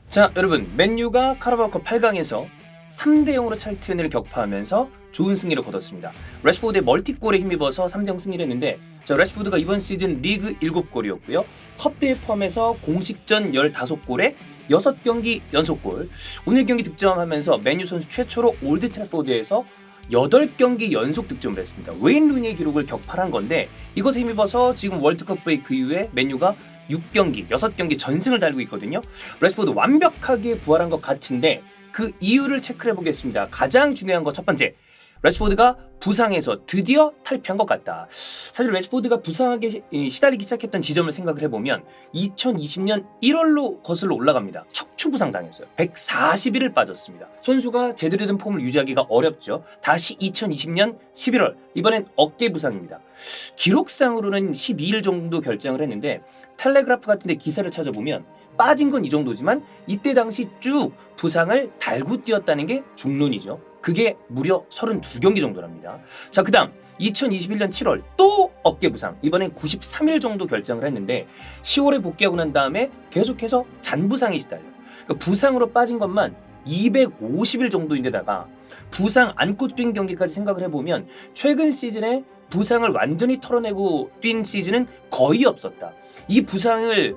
자, 여러분, 맨유가 카라바오컵 8강에서 3대0으로 찰튼을 격파하면서 좋은 승리를 거뒀습니다. 래시포드의 멀티골에 힘입어서 3대0 승리를 했는데, 래시포드가 이번 시즌 리그 7골이었고요. 컵대회 포함해서 공식전 15골에 6경기 연속골, 오늘 경기 득점하면서 맨유 선수 최초로 올드 트래포드에서 8경기 연속 득점을 했습니다. 웨인 루니의 기록을 격파한 건데, 이것에 힘입어서 지금 월드컵 브레이크 이후에 맨유가 6경기 전승을 달리고 있거든요. 래시포드 완벽하게 부활한 것 같은데 그 이유를 체크해 보겠습니다. 가장 중요한 거 첫 번째, 래시포드가 부상에서 드디어 탈피한 것 같다. 사실 래시포드가 부상하게 시달리기 시작했던 지점을 생각을 해보면 2020년 1월로 거슬러 올라갑니다. 척추 부상 당했어요. 140일을 빠졌습니다. 선수가 제대로 된 폼을 유지하기가 어렵죠. 다시 2020년 11월, 이번엔 어깨 부상입니다. 기록상으로는 12일 정도 결정을 했는데, 텔레그라프 같은 데 기사를 찾아보면 빠진 건 이 정도지만 이때 당시 쭉 부상을 달고 뛰었다는 게 중론이죠. 그게 무려 32경기 정도랍니다. 자, 그 다음 2021년 7월 또 어깨 부상, 이번엔 93일 정도 결정을 했는데 10월에 복귀하고 난 다음에 계속해서 잔부상이 시달려. 그러니까 부상으로 빠진 것만 250일 정도인데다가 부상 안고 뛴 경기까지 생각을 해보면 최근 시즌에 부상을 완전히 털어내고 뛴 시즌은 거의 없었다. 이 부상을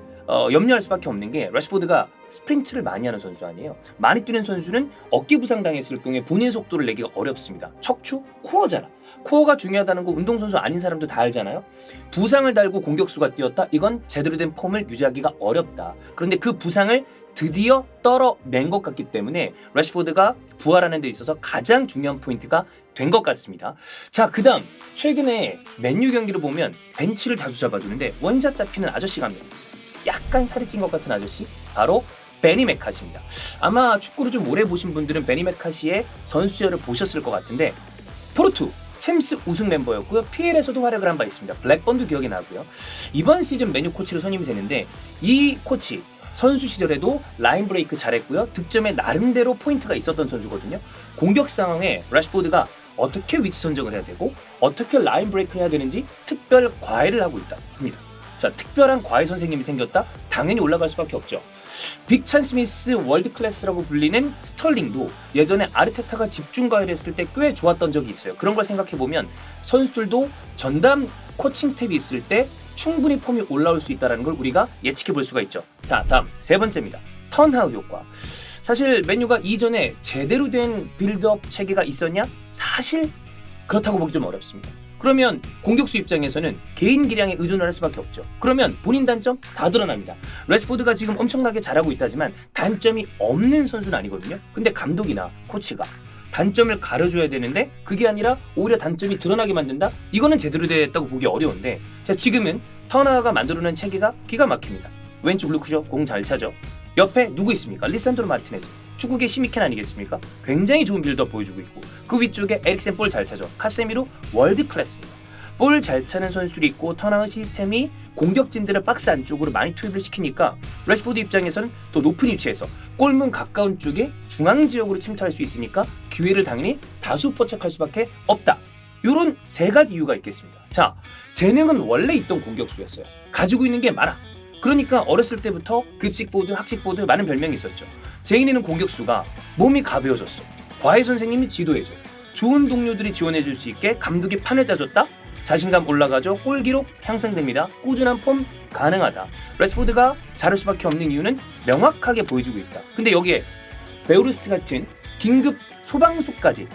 염려할 수밖에 없는 게, 래시포드가 스프린트를 많이 하는 선수 아니에요. 많이 뛰는 선수는 어깨 부상 당했을 경우에 본인 속도를 내기가 어렵습니다. 척추, 코어잖아. 코어가 중요하다는 거 운동선수 아닌 사람도 다 알잖아요. 부상을 달고 공격수가 뛰었다? 이건 제대로 된 폼을 유지하기가 어렵다. 그런데 그 부상을 드디어 떨어낸 것 같기 때문에 래시포드가 부활하는 데 있어서 가장 중요한 포인트가 된 것 같습니다. 자, 그 다음 최근에 맨유 경기를 보면 벤치를 자주 잡아주는데 원샷 잡히는 아저씨가 한 명 있어요. 약간 살이 찐 것 같은 아저씨, 바로 베니 맥카시입니다. 아마 축구를 좀 오래 보신 분들은 베니 맥카시의 선수 시절을 보셨을 것 같은데, 포르투 챔스 우승 멤버였고요. PL에서도 활약을 한 바 있습니다. 블랙번도 기억이 나고요. 이번 시즌 맨유 코치로 선임이 되는데, 이 코치 선수 시절에도 라인 브레이크 잘했고요. 득점에 나름대로 포인트가 있었던 선수거든요. 공격 상황에 래시포드가 어떻게 위치 선정을 해야 되고 어떻게 라인 브레이크를 해야 되는지 특별 과외를 하고 있다 합니다. 자, 특별한 과외 선생님이 생겼다? 당연히 올라갈 수밖에 없죠. 빅찬 스미스 월드 클래스라고 불리는 스털링도 예전에 아르테타가 집중 과외를 했을 때 꽤 좋았던 적이 있어요. 그런 걸 생각해보면 선수들도 전담 코칭 스텝이 있을 때 충분히 폼이 올라올 수 있다는 걸 우리가 예측해 볼 수가 있죠. 자, 다음 세 번째입니다. 턴하우 효과. 사실 맨유가 이전에 제대로 된 빌드업 체계가 있었냐? 사실 그렇다고 보기 좀 어렵습니다. 그러면 공격수 입장에서는 개인 기량에 의존을 할 수밖에 없죠. 그러면 본인 단점 다 드러납니다. 래시포드가 지금 엄청나게 잘하고 있다지만 단점이 없는 선수는 아니거든요. 근데 감독이나 코치가 단점을 가려줘야 되는데 그게 아니라 오히려 단점이 드러나게 만든다? 이거는 제대로 됐다고 보기 어려운데, 자, 지금은 턴하우가 만들어낸 체계가 기가 막힙니다. 왼쪽 루크쇼 공 잘 차죠. 옆에 누구 있습니까? 리산드로 마르티네즈, 축구계 시미켄 아니겠습니까? 굉장히 좋은 빌드업 보여주고 있고, 그 위쪽에 에릭센 볼 잘 차죠. 카세미로 월드 클래스입니다. 볼 잘 차는 선수들이 있고 턴하우 시스템이 공격진들을 박스 안쪽으로 많이 투입을 시키니까 래시포드 입장에서는 더 높은 위치에서 골문 가까운 쪽에 중앙 지역으로 침투할 수 있으니까 기회를 당연히 다수 포착할 수밖에 없다. 이런 세 가지 이유가 있겠습니다. 자, 재능은 원래 있던 공격수였어요. 가지고 있는 게 많아. 그러니까 어렸을 때부터 급식보드, 학식보드 많은 별명이 있었죠. 제인이는 공격수가 몸이 가벼워졌어. 과외 선생님이 지도해줘. 좋은 동료들이 지원해줄 수 있게 감독이 판을 짜줬다? 자신감 올라가죠. 골 기록 향상됩니다. 꾸준한 폼 가능하다. 래시포드가 잘할 수밖에 없는 이유는 명확하게 보여주고 있다. 근데 여기에 베오르스트 같은 긴급 소방수까지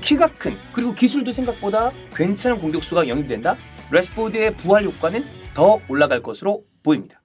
키가 큰, 그리고 기술도 생각보다 괜찮은 공격수가 영입된다? 래시포드의 부활 효과는 더 올라갈 것으로 보입니다.